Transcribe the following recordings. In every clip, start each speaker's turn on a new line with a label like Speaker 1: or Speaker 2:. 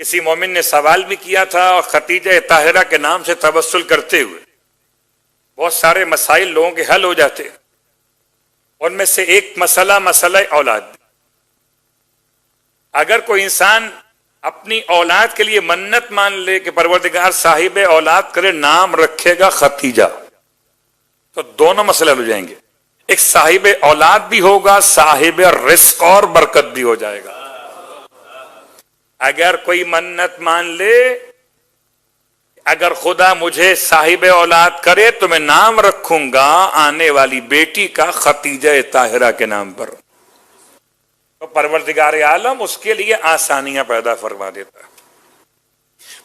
Speaker 1: کسی مومن نے سوال بھی کیا تھا اور خدیجہ طاہرہ کے نام سے توسل کرتے ہوئے بہت سارے مسائل لوگوں کے حل ہو جاتے ہیں. ان میں سے ایک مسئلہ اولاد. اگر کوئی انسان اپنی اولاد کے لیے منت مان لے کہ پروردگار صاحب اولاد کرے نام رکھے گا خدیجہ، تو دونوں مسئلے ہو جائیں گے. ایک صاحب اولاد بھی ہوگا، صاحب رزق اور برکت بھی ہو جائے گا. اگر کوئی منت مان لے اگر خدا مجھے صاحب اولاد کرے تو میں نام رکھوں گا آنے والی بیٹی کا خدیجہ طاہرہ کے نام پر، تو پروردگار عالم اس کے لیے آسانیاں پیدا فرما دیتا ہے.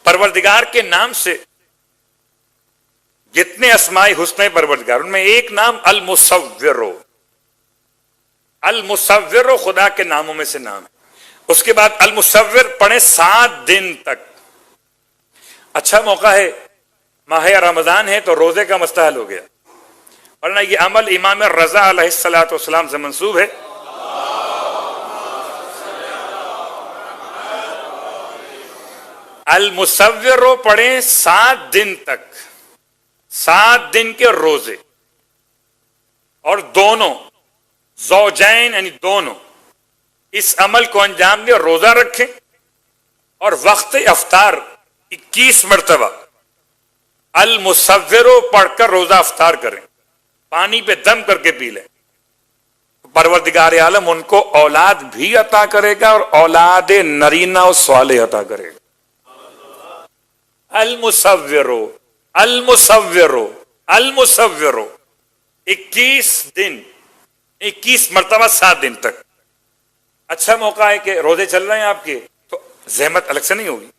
Speaker 1: پروردگار کے نام سے جتنے اسماء حسنہ پروردگار، ان میں ایک نام المصور. المصور خدا کے ناموں میں سے نام ہے. اس کے بعد المصور پڑھیں 7 دن تک. اچھا موقع ہے، ماہ رمضان ہے تو روزے کا مسئلہ حل ہو گیا، ورنہ یہ عمل امام رضا علیہ السلام سے منسوب ہے. المصور پڑھیں 7 دن تک، 7 دن کے روزے، اور دونوں زوجین یعنی دونوں اس عمل کو انجام دے، روزہ رکھیں اور وقت افطار 21 مرتبہ المصور پڑھ کر روزہ افطار کریں، پانی پہ دم کر کے پی لیں. پروردگار عالم ان کو اولاد بھی عطا کرے گا اور اولاد نرینہ و صالح عطا کرے گا. المصور المصور المصور 21 دن، 21 مرتبہ 7 دن تک. اچھا موقع ہے کہ روزے چل رہے ہیں آپ کے، تو زحمت الگ سے نہیں ہوگی.